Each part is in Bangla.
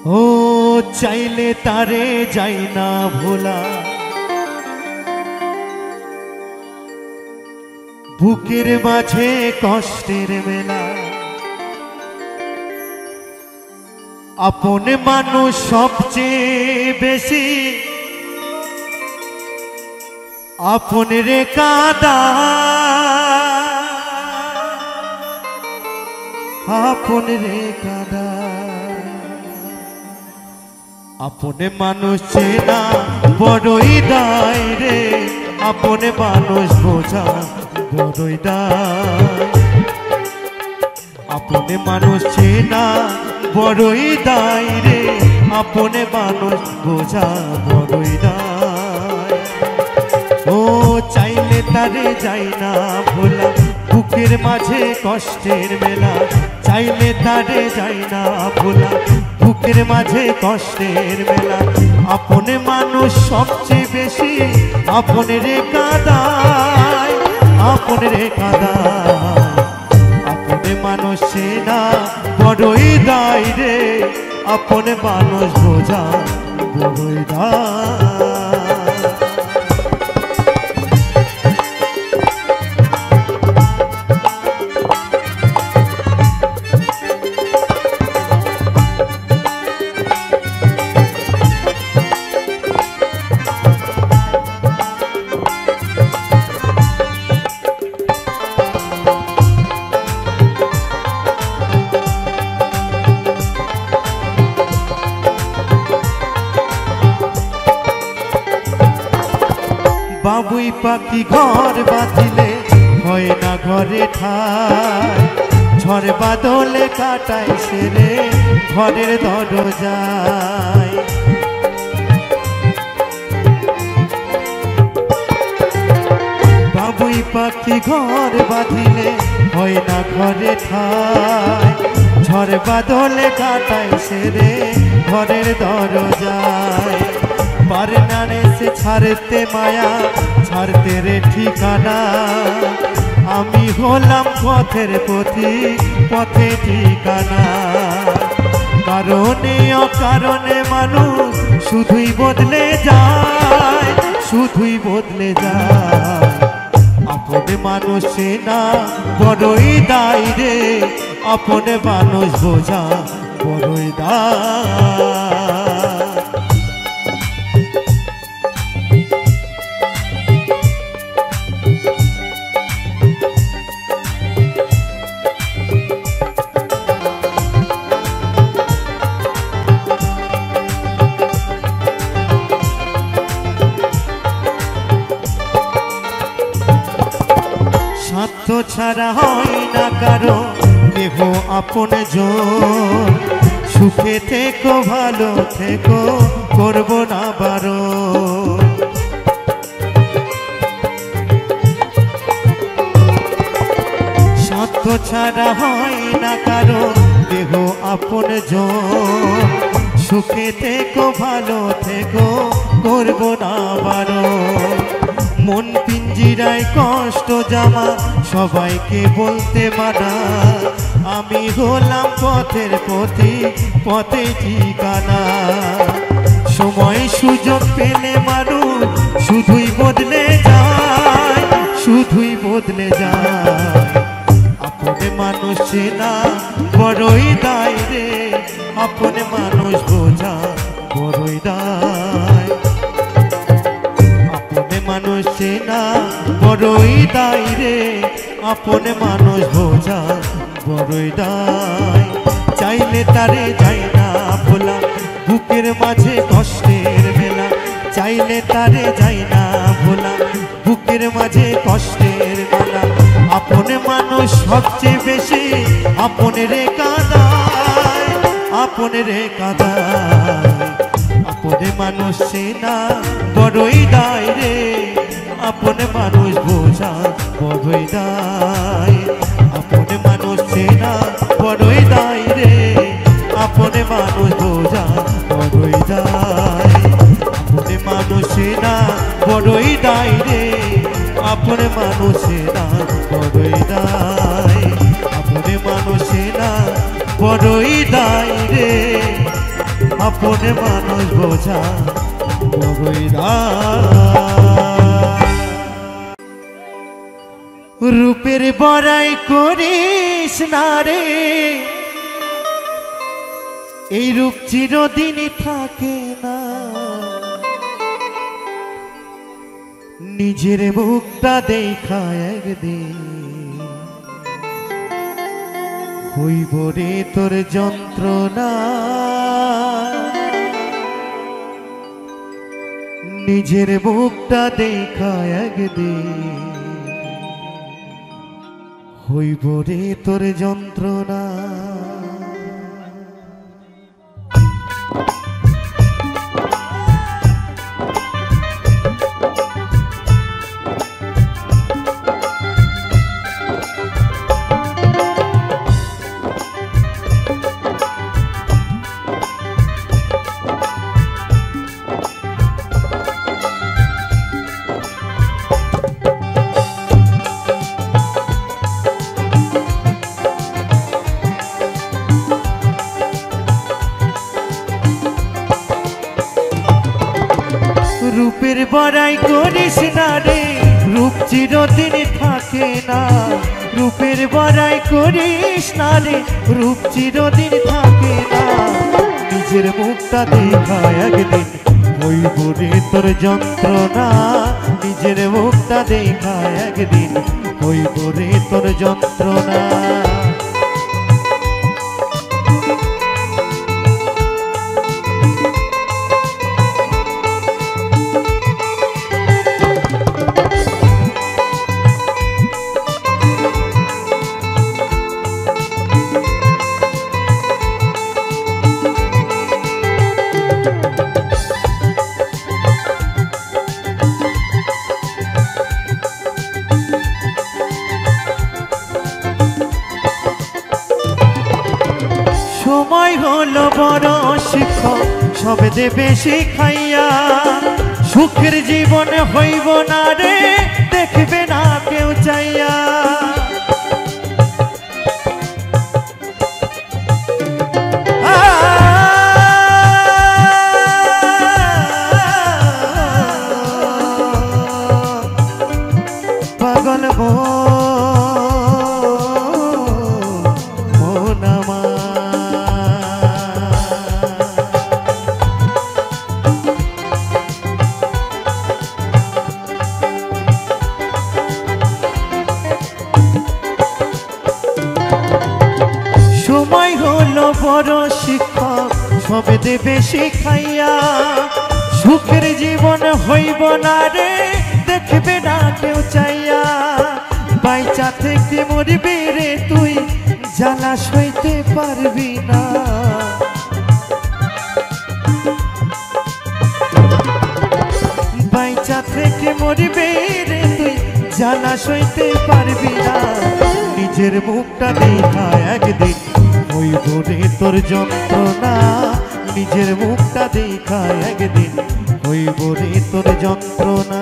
ও চাইলে তারে যাই না ভোলা, বুকের মাঝে কষ্টের মেলা। আপন মানুষ সবচেয়ে বেশি আপন রে কাদা, আপন রে কাদা। আপন মানুষ চেনা বড়ই দায় রে, আপন মানুষ বোঝা বড়ই দায়। আপন মানুষ চেনা বড়ই দায় রে, আপন মানুষ বোঝা বড়ই দায়। ও চাইলে তারে যাই না ভোলা, বুকের মাঝে কষ্টের মেলা। চাইলে তারে যাই না ভোলা, বুকের মাঝে কষ্টের মেলা। আপন মানুষ সবচেয়ে বেশি আপন রে কাদায়, আপন রে কাদায়। আপন মানুষ না বড়ই দায় রে, আপন মানুষ বোঝা বড়ই দায়। বাবুই পাখি ঘর বাঁধিলে হয় না ঘরে ঠাই, ঝড় বাদলে কাটায় সেরে ঘরের দরজায়। বাবুই পাখি ঘর বাঁধিলে হয় না ঘরে ঠাই, ঝড় বাদলে কাটায় সেরে ঘরের দরজায়। পারে না রে সে ছাড়তে মায়া, ছাড়তে রে ঠিকানা। আমি হলাম পথের পথিক, পথে ঠিকানা। কারণে অকারণে মানুষ শুধুই বদলে যায়, শুধুই বদলে যায়। আপন মানুষ না বড়ই দায় রে, আপন মানুষ বোঝা বড়ই দায়। স্বার্থ ছাড়া হয় না কারো কেহ আপন জন, সুখে থেকো ভালো থেকো করব না বারণ। স্বার্থ ছাড়া হয় না কারো কেহ আপন জন, সুখে থেকো ভালো থেকো করব না বারণ। মন পিঞ্জিরায় কষ্ট জামা সবাইকে বলতে মানা, আমি হলাম পথের পথিক, পথে ঠিকানা। সময় সুযোগ পেলে মানুষ শুধুই বদলে যায়, শুধুই বদলে যায়। আপন মানুষ না বড়ই দায় রে, আপন মানুষ বোঝা বড়ই দায়। মানুষ না বড়ই দায় রে, আপন মানুষ বোঝা বড়ই দায়। চাইলে তারে যাই না ভোলা, বুকের মাঝে কষ্টের মেলা। চাইলে তারে যাই না ভোলা, বুকের মাঝে কষ্টের মেলা। আপন মানুষ সবচেয়ে বেশি আপন রে কাদায়, আপন রে কাদায়। আপন মানুষ না বড়ই দায় রে, আপন মানুষ বোঝা বড়ই দায়। আপন মানুষ না বড়ই দায় রে, আপন মানুষ বোঝা বড়ই দায়। আপন মানুষ না বড়ই দায় রে, আপন মানুষ না বড়ই দায়। আপন মানুষ না বড়ই দায় রে, আপন মানুষ বোঝা বড়ই রূপের বড়াই করিস না রে, এই রূপ চিরদিন থাকে না। নিজের মুখটা দেখা একদিন হইব রে তোর যন্ত্রণা। নিজের মুখটা দেখা একদিন হইব রে তোর যন্ত্রণা। রূপের বড়াই করিস না রে, রূপ চিরদিন থাকে না। রূপের বড়াই করিস না রে, রূপ চিরদিন থাকে না। নিজের মুখটা দেখা একদিন হইব রে তোর যন্ত্রণা। নিজের মুখটা দেখা একদিন হইব রে তোর যন্ত্রণা। সময় হলো বড় শিক্ষক, সব দেবে শিখাইয়া। সুখের জীবন হইব না রে, দেখবে না কেউ চাইয়া। পাগল সময় হলো বড় শিক্ষক, সব দেবে শিখাইয়া। সুখের জীবন হইব না রে, দেখবে না কেউ চাইয়া। বাইচা থেকে মরবি রে তুই, জ্বালা সইতে পারবি না। বাইচা থেকে মরবি রে তুই, জ্বালা সইতে পারবি না। নিজের মুখটা দেখা একদিন হইব রে তোর যন্ত্রণা। নিজের মুখটা দেখা একদিন হইব রে তোর যন্ত্রণা।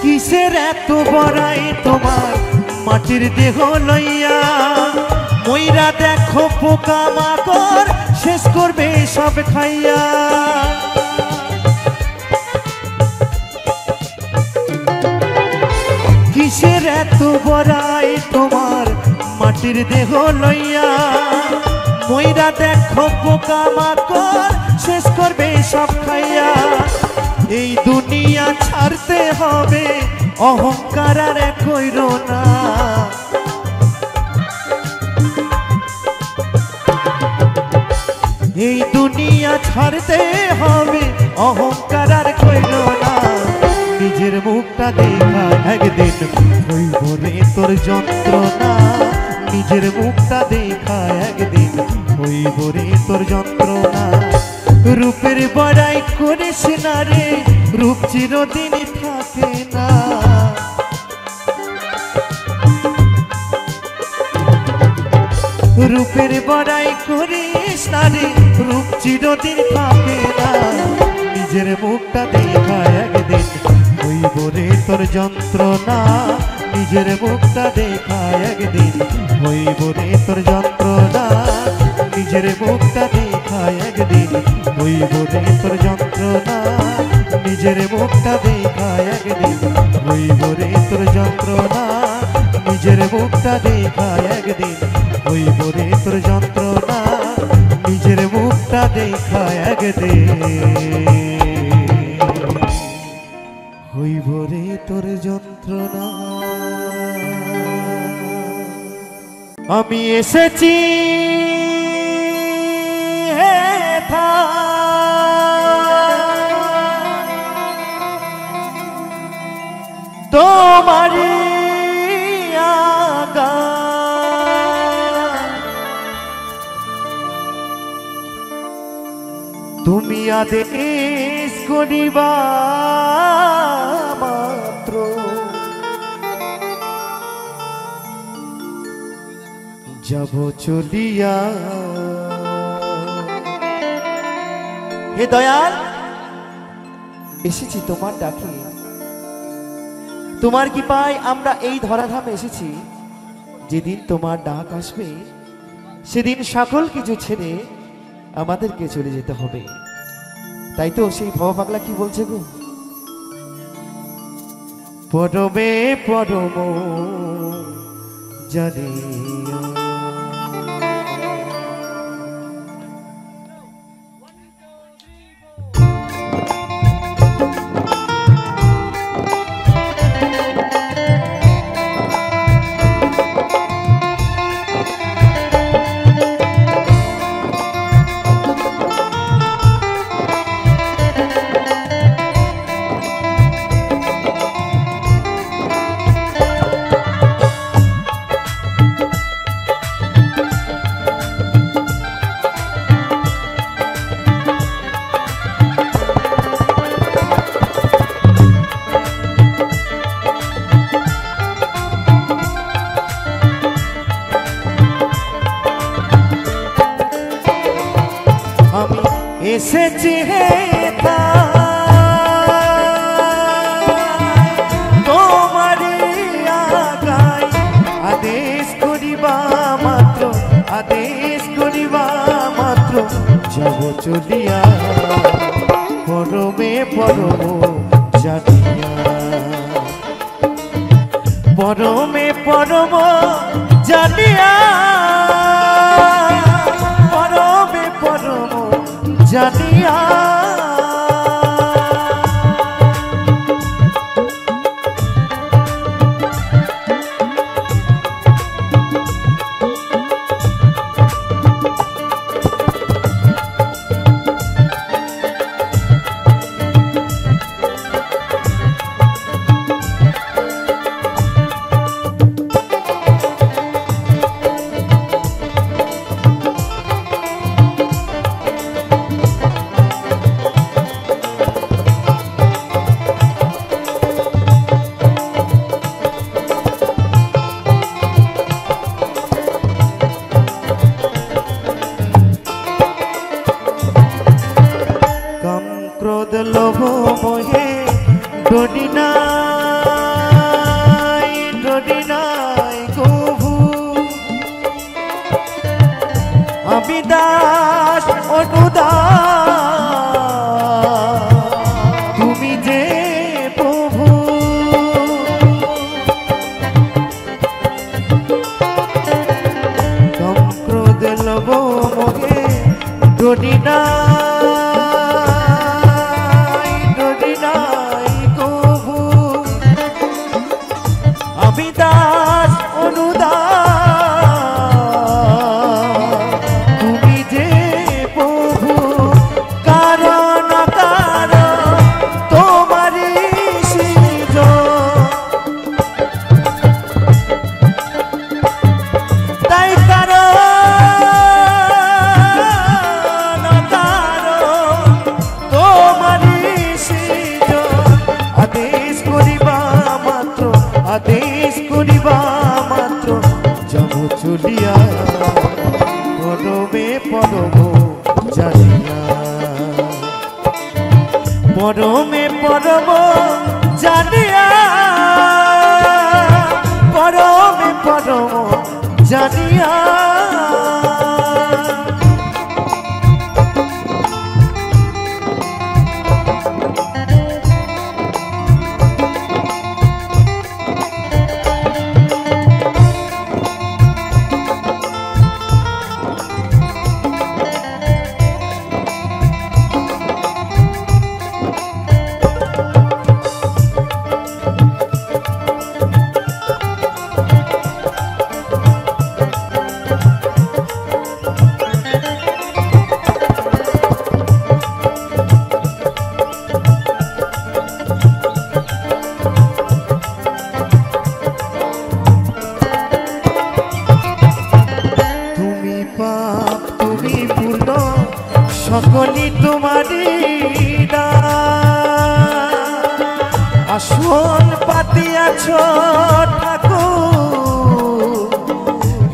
কিসের এত বড়াই তোমার মাটির দেহ লইয়া। মইরা দেখো পোকা মাকড় শেষ করবে সব খাইয়া। কিসের এত বড়াই তোমার মাটির দেহ লইয়া। মইরা দেখো পোকা মাকড় শেষ করবে সব খাইয়া। এই দুনিয়া ছাড়তে হবে, অহংকার আর কইরো না। এই দুনিয়া ছাড়তে হবে, অহংকার আর কইরো না। নিজের মুখটা দেখা একদিন হইব রে তোর যন্ত্রণা। নিজের মুখটা দেখা একদিন হইব রে তোর যন্ত্রণা। রূপের বড়াই করিস না রে, রূপ চিরদিন থাকে না। রূপের বড়াই করিস না রে, রূপ চিরদিন থাকে না। নিজের মুখটা দেখা একদিন হইব রে তোর যন্ত্রণা। নিজের মুখটা দেখা একদিন হইব রে তোর যন্ত্রণা। নিজের মুখটা দেখা একদিন হইব রে তোর যন্ত্রণা। নিজের মুখটা দেখা একদিন হইব রে তোর যন্ত্রণা। নিজের মুখটা দেখা একদিন হইব রে তোর যন্ত্রণা। নিজের মুখটা দেখা একদিন হইব রে তোর যন্ত্রণা। আমি এসেছি তোমারি আগা, তুমি আদেশ করিবা মাত্র যাব চলিয়া। হে দয়াল, এসেছি তোমার ডাকে। তোমার কৃপায় আমরা এই ধরাধামে এসেছি। যেদিন তোমার ডাক আসবে সেদিন সকল কিছু ছেড়ে আমাদেরকে চলে যেতে হবে। তাই তো সেই ভব পাগলা কি বলছে গো, পরমে পরম জানি এসেছি হে তোমারি আগায়। আদেশ করিবা মাত্র, আদেশ করিবা মাত্র যাব চলিয়া। পরমে পরম জানিয়া, পরমে পরম জানিয়া, পরমে পরম জানিয়া। লোভ মোহে ডরি নাই কভু। আমি দাস অনুদাস, তুমি যে প্রভু। কম ক্রোধ লোভ মোহে ডরি পরমে পরম জানিয়া পরমে পরম জানিয়া পরমে পরম জানিয়া সকলি তোমারি আসন পাতিয়াছ ঠাকুর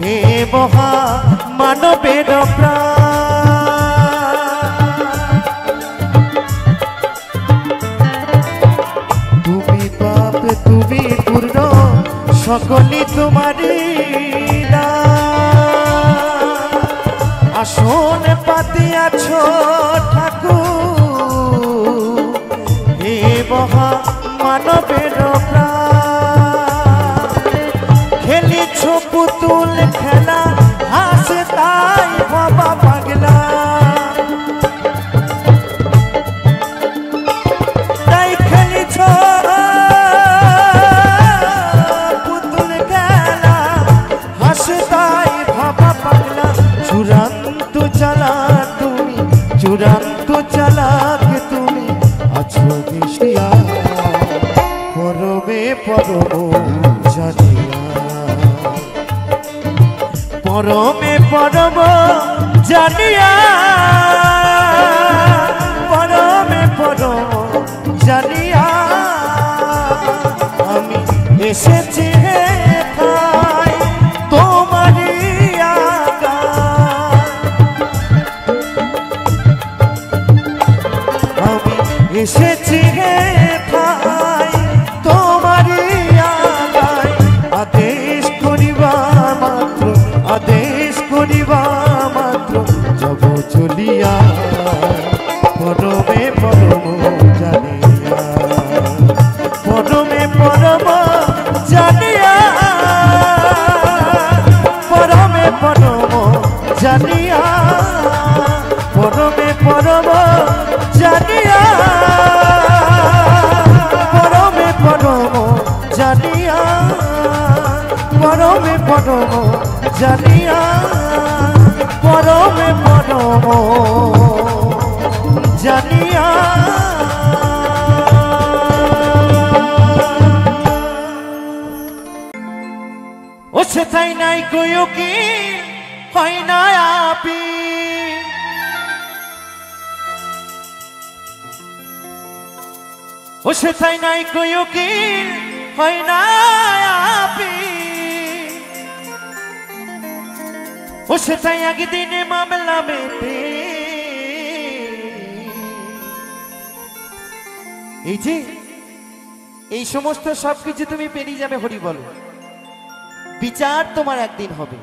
হে মহা মানবের তুমি পাপ তুমি পূর্ণ সকলি তোমারি আসন পাতিয়াছ ঠাকুর হে মহা মানবের খেলিছ পুতুল খেলা হাসে তাই বাবা পাগলা তাই খেলিছ পুতুল খেলা হাসে তাই বাবা পাগলা চূড়ান্ত চালাক তুমি আছো মিশিয়া পরমে পরম জানিয়া পরমে পরম জানিয়া পরমে পরম জানিয়া আমি এসেছি হে ঠাই তোমারি এসেছি হে ঠাই তোমারি আগায় আদেশ করিবা মাত্র যাব চলিয়া পরমে পরম জানিয়া পরমে পরম জানিয়া পরমে পরম জানিয়া পরমে পরম জানিয়া পরমে পরম জানিয়া পরমে পরম জানিয়া পরমে পরম জানিয়া ও সেটাই নাই কইও কি হয় না আপি ও সেটাই নাই কইও কি হয় না আপি ও সেটাই একদিনে মামলা মেতে এই যে এই সমস্ত সবকিছু তুমি পেরিয়ে যাবে হরি বলো বিচার তোমার একদিন হবে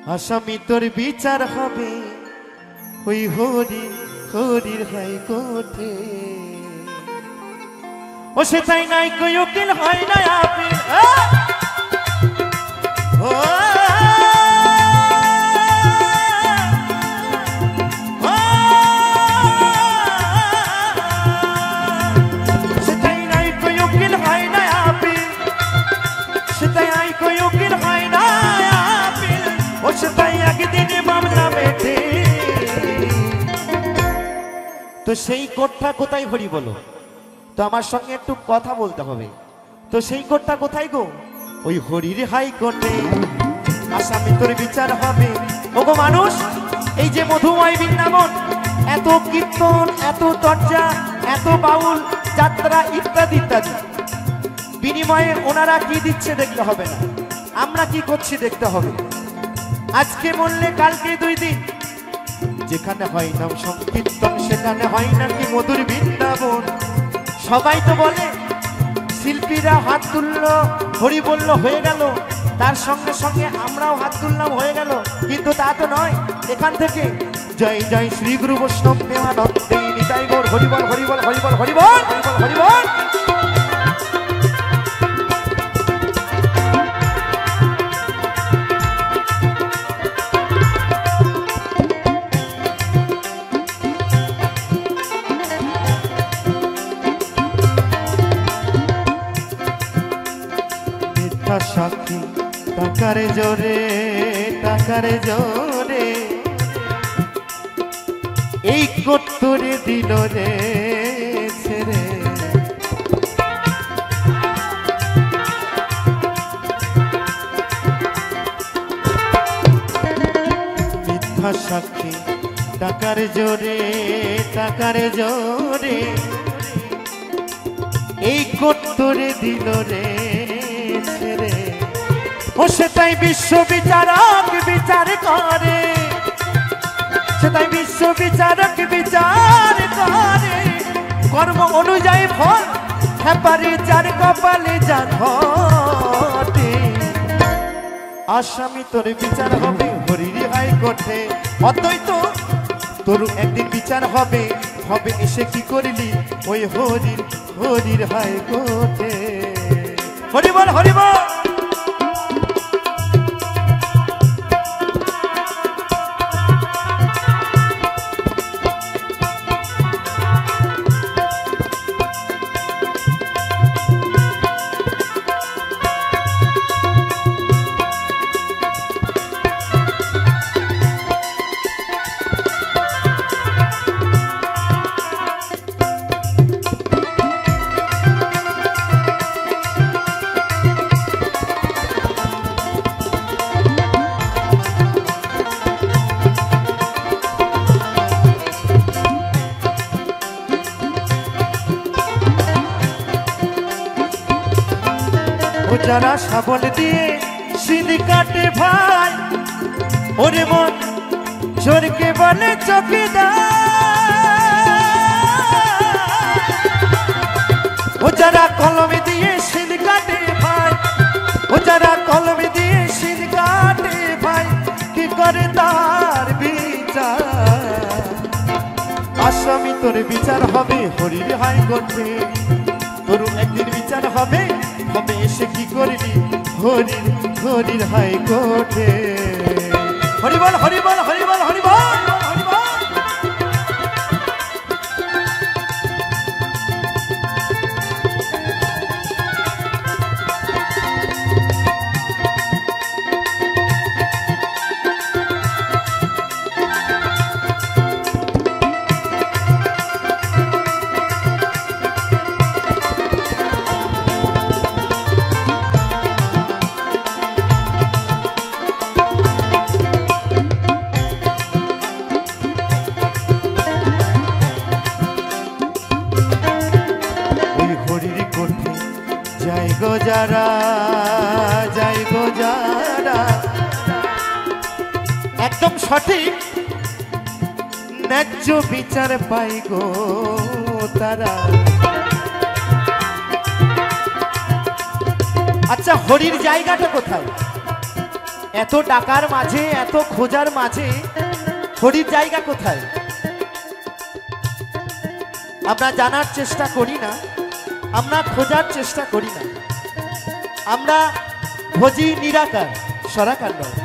আসামি তোর বিচার হবে ওই হরির হাইকোর্টে ও সেটাই নাই কই উকিল হয় না আপনি ও সেটাই নাই কই উকিল হয় না আপনি সেটাই নাই কই উকিল হয় না আপনি ও সেটাই একদিনে মামলা মেটে তো সেই কোর্টটা কোথায় হরি বলো তো আমার সঙ্গে একটু কথা বলতে হবে তো সেই কোর্টটা কোথায় গো ওই হরির হাইকোর্টে আসামি তোর বিচার হবে ওগো মানুষ এই যে মধুময় বৃন্দাবন এত কীর্তন এত চর্চা এত বাউল যাত্রা ইত্যাদি ইত্যাদি বিনিময়ে ওনারা কি দিচ্ছে দেখতে হবে না আমরা কি করছি দেখতে হবে। আজকে বললে কালকে 2 দিন, যেখানে হয় নাম সংকীর্তন সেখানে হয় নাকি মধুর বৃন্দাবন। সবাই তো বলে শিল্পীরা হাত তুললো, হরি বলল, হয়ে গেল, তার সঙ্গে সঙ্গে আমরাও হাত তুললাম, হয়ে গেল। কিন্তু তা তো নয়। এখান থেকে জয় জয় শ্রী গুরু বৈষ্ণব প্রেমানন্দে নিতাই গৌর হরিবল হরিবল হরিবল হরিবল হরিবল হরিবল। সাক্ষী টাকার জোরে, টাকার জোরে এই কত্তরে দিল রে ছেড়ে। মিথ্যা সাক্ষী টাকার জোরে, টাকার জোরে এই কত্তরে দিল রে ছেড়ে। ও সেটাই বিশ্ব বিচারক বিচার করে, সেটাই বিশ্ব বিচারক বিচার করে। কর্ম অনুযায়ী ফল হ্যাপারে যার কপালে যা ঘটে। আসামি তোর বিচার হবে হরির হাইকোর্টে। অদ্বৈত তোর একদিন বিচার হবে, হবে এসে কি করলি ওই হরির, হরির হাইকোর্টে। হরিবল হরিবল। যারা শাবল দিয়ে সিঁড়ি কাটে ভাই, ওরে মন চোরকে বলে চকিদার। ও যারা কলমে দিয়ে সিঁড়ি কাটে ভাই, ও যারা কলমে দিয়ে সিঁড়ি কাটে ভাই, কি করে তার বিচার। আসামি তোর বিচার হবে হরির হাইকোর্টে। তোর একদিন বিচার হবে, হবে এসে কি করলি হরির, হরির হাইকোর্টে। হরিবল হরিবল হরিবল হরিবল হরিবল। যাই গো যারা, যাই গো যারা একদম সঠিক ন্যায্য বিচার পাই গো তারা। আচ্ছা, হরির জায়গাটা কোথায়? এত টাকার মাঝে, এত খোঁজার মাঝে হরির জায়গা কোথায়? আমরা জানার চেষ্টা করি না, আমরা খোঁজার চেষ্টা করি না। আমরা ভজি নিরাকার, সরাকার নয়।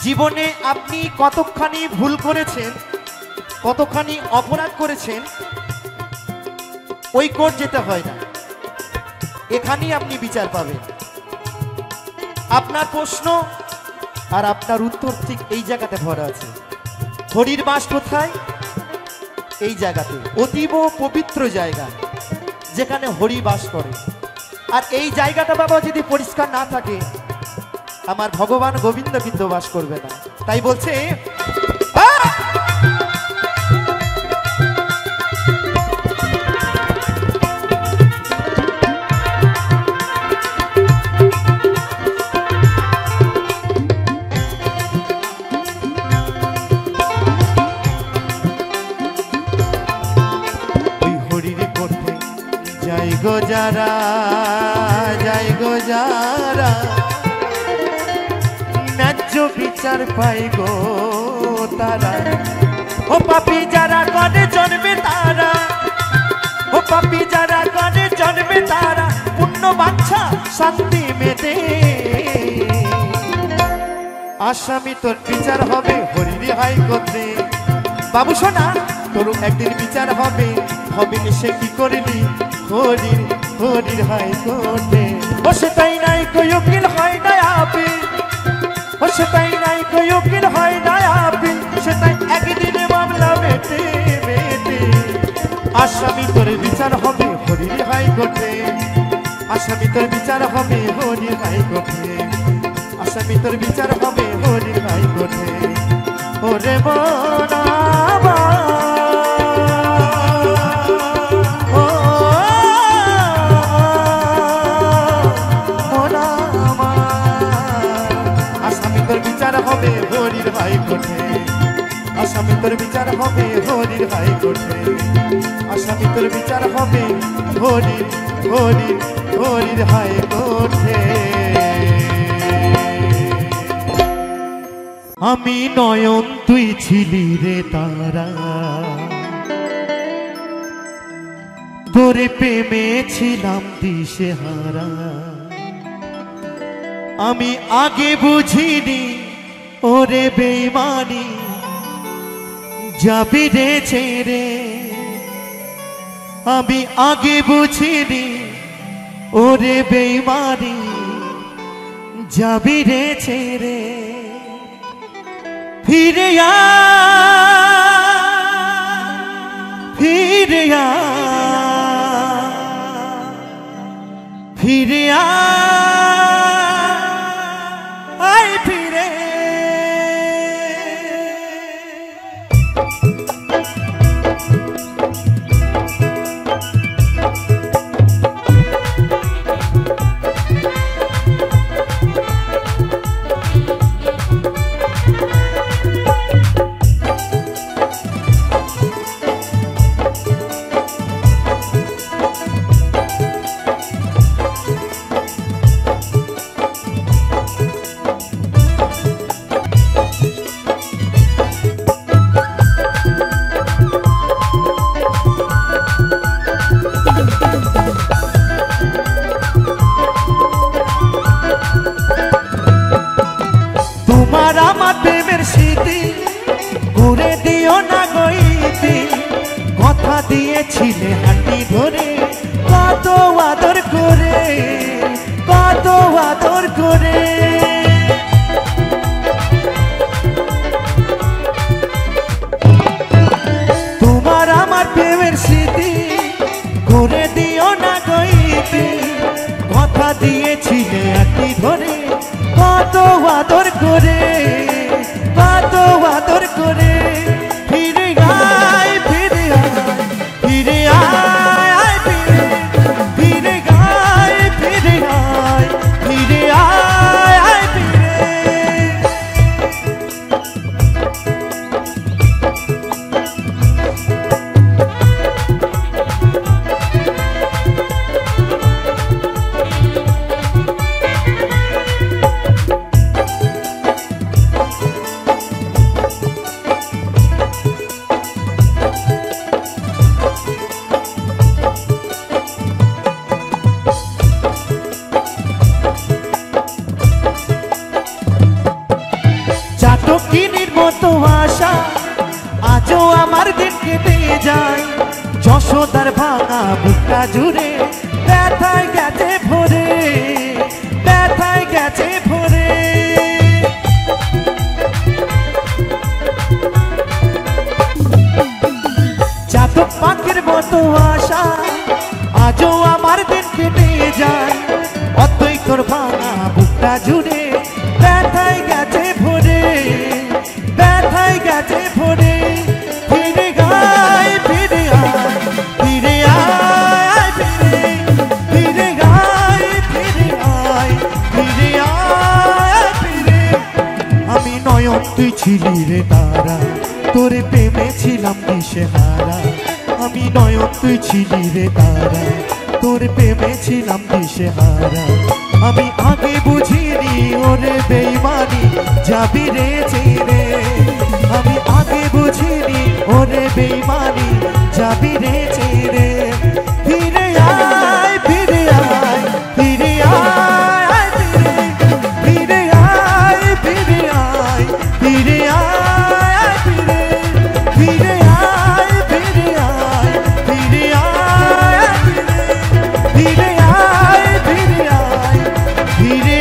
জীবনে আপনি কতখানি ভুল করেছেন, কতখানি অপরাধ করেছেন, ওই কোর্ট যেতে হয় না, এখানেই আপনি বিচার পাবেন। আপনার প্রশ্ন আর আপনার উত্তর ঠিক এই জায়গাতে ভরা আছে। হরির বাস কোথায়? এই জায়গাতে, অতীব পবিত্র জায়গা যেখানে হরি বাস করে। আর এই জায়গাটা বাবা যদি পরিষ্কার না থাকে, আমার ভগবান গোবিন্দ কিন্তু বাস করবে না। তাই বলছে গো যারা, যায় গো যারা, ন্যায্য বিচার পাই গো তারা। ও পাপী যারা করে জন্মে তারা, ও পাপী যারা করে জন্মে তারা, পুণ্য বাঞ্ছা শান্তি মেটে। আসামি তোর বিচার হবে হরির হাইকোর্টে। বাবু শোনা, তোর একদিন বিচার হবে, হবে সে কি করলি হরির, হরির হাইকোর্টে। ও সেটাই নাই কই উকিল হয় না আপিল, ও সেটাই নাই কই উকিল হয় না আপিল, সেটাই একদিনে মামলা মেটে মেটে। আসামি তোর বিচার হবে হরির হাইকোর্টে, আসামি তোর বিচার হবে হরির হাইকোর্টে, আসামি তোর বিচার হবে হরির হাইকোর্টে। ওরে মনা হরির হাইকোর্টে, আসামি তোর বিচার হবে হরির হাইকোর্টে, আসামি তোর বিচার হবে হরির, হরির, হরির হাইকোর্টে। আমি নয়ন তুই ছিলি রে তারা, তোরে প্রেমে ছিলাম দিশেহারা। আমি আগে বুঝিনি ওরে বেঈমানি যাবি রে ছেড়ে, আমি আগে বুঝিনি ওরে বেঈমানি যাবি রে ছেড়ে। ফিরে আ, ফিরে আ, ফিরে আ, আয় ফিরে। তোমার আমার প্রেমের স্মৃতি ঘুরে দিও না গইতি, কথা দিয়েছিলে হাঁটি ধরে কত আদর করে, কত আদর করে। তোমার আমার প্রেমের স্মৃতি ঘুরে দিও না গইতি, কথা দিয়েছিলে হাঁটি ধরে কত আদর করে, কত আদর করে। ফিরে আয়, ফিরে আয়, ফিরে আয়, ফিরে, ফিরে আয়, ফিরে আয়, ফিরে আয়, ফিরে। চাটকিনির মতো আশা আজও আমার দিন কেটে যায়, যশোদার ভাঙা বুকটা জুড়ে ব্যথায় গেছে ভরে, ব্যথায় গেছে ভরে। চাতক পাখির মতো আশা আজও আমার দিন কেটে যায়, অতই তোর ভাঙা বুকটা জুড়ে ব্যথায় গেছে ভরে, ব্যথায় গেছে ভরে। ফিরে আয়, ফিরে আয়, ফিরে আয়, ফিরে, ফিরে আয়, ফিরে আয়, ফিরে আয়, ফিরে। আমি নয়ন তুই ছিলি রে তারা, তোরে প্রেমে ছিলাম দিশেহারা। আমি নয়ন তুই ছিলি রে তারা, তোর প্রেমে ছিলাম দিশেহারা আমি আগে বুঝিনি ওরে বেইমানি যাবি রে ছেড়ে আমি আগে বুঝিনি ওরে বেইমানি যাবি রে ছেড়ে ফিরে আয় ফিরে আয় ফিরে আয় ফিরে আয় ফিরে আয় ফিরে আয় ফিরে ফিরে আয় ফিরে আয় ফিরে আয় ফিরে আয় ফিরে আয় ফিরে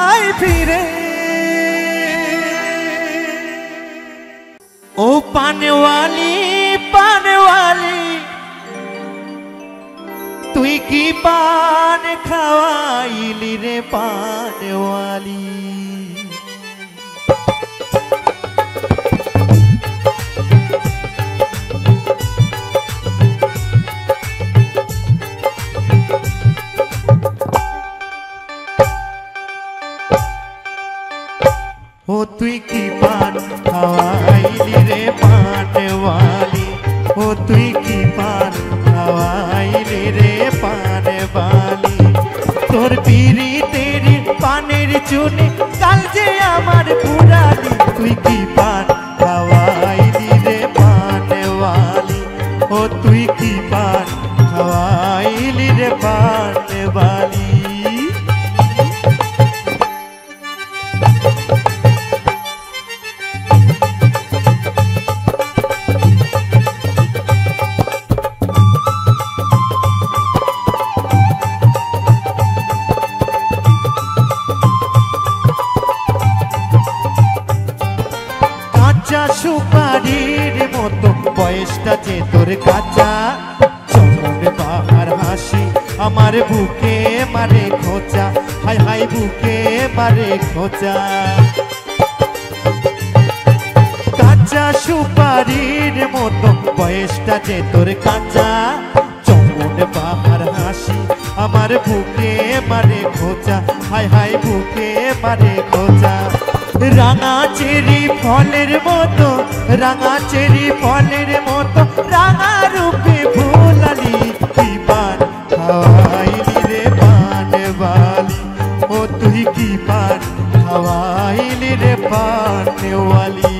আয় ফিরে ओ पाने वाली तुई की पान खावाइली रे पाने वाली ओ तुई की पान खावाइली रे पाने वाली ओ तुई की पान खावाइली रे पाने वाली तोर पीरी तेरी पानेर चुनी काल जे आमार पुरानी तुई की पान खावाइली रे पाने वाली ओ तुई की पान खावाइली रे पाने वाली সুপারির মতো বয়সটা যে তোর কাঁচা চমন বাহার হাসি আমার বুকে মারে খোঁচা হাই হাই বুকে মারে খোঁচা কাঁচা সুপারির মতো বয়সটা যে তোর কাঁচা চমন বাহার হাসি আমার বুকে মারে খোঁচা হাই হাই বুকে মারে খোঁচা রাঙা চেরি ফলের মতো রাঙা চেরি ফলের মতো রাঙা রূপে ভুলালি কি পান খাওয়াইলি রে পান वाली ओ तुही की पान खावाइली रे पान वाली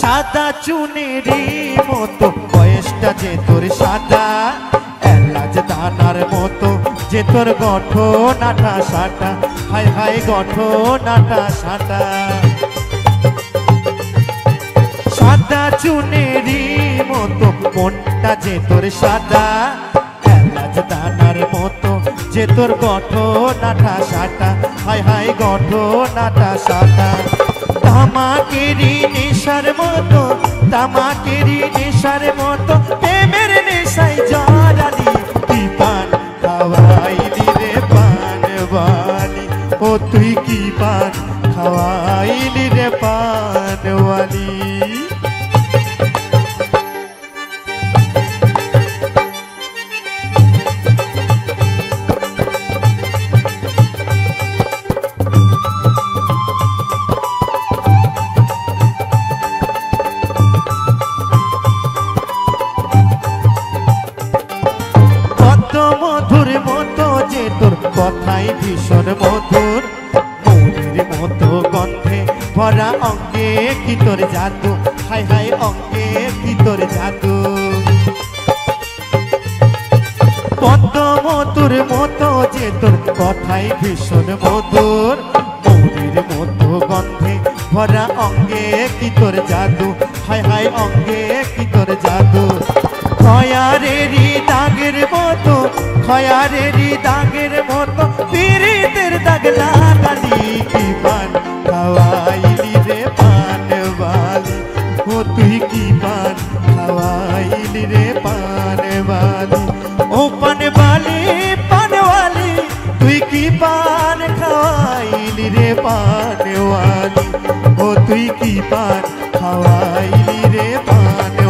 সাদা চুনেরি মতো বয়সটা যে তোর সাদা এলাচ দানার মতো যে তোর গঠন আটা সাটা হাই হাই গঠন আটা সাটা সাদা চুনেরি মতো মনটা যে তোর সাদা এলাচ দানার মতো যে তোর গঠন আটা সাটা হাই হাই গঠন আটা সাটা তামাকেরি নেশার মতো তামাকেরি নেশার মতো প্রেমের নেশায় জড়ালি কি পান খাওয়াইলি রে পান वाली ও তুই কি পান খাওয়াইলি রে পান वाली মধুর মতো যে তোর কথাই ভীষণ মধুর মৌরির মতো গন্ধে ভরা অঙ্গে কি তোর জাদু হাই হাই অঙ্গে কি তোর জাদু পদ্ম মধুর মতো যে তোর কথাই ভীষণ মধুর মৌরির মতো গন্ধে ভরা অঙ্গে কি তোর জাদু হাই হাই অঙ্গে কি তোর জাদু খয়ারেরি দাগের মতো খয়ারেরি দাগের মতো পীড়িতের দাগ লাগালি কি পান খাওয়াইলি রে পান वाली ও তুই কি পান খাওয়াইলি রে পান वाली ও পান वाली তুই কি পান খাওয়াইলি রে তুই কি পান খাওয়াইলি রে পান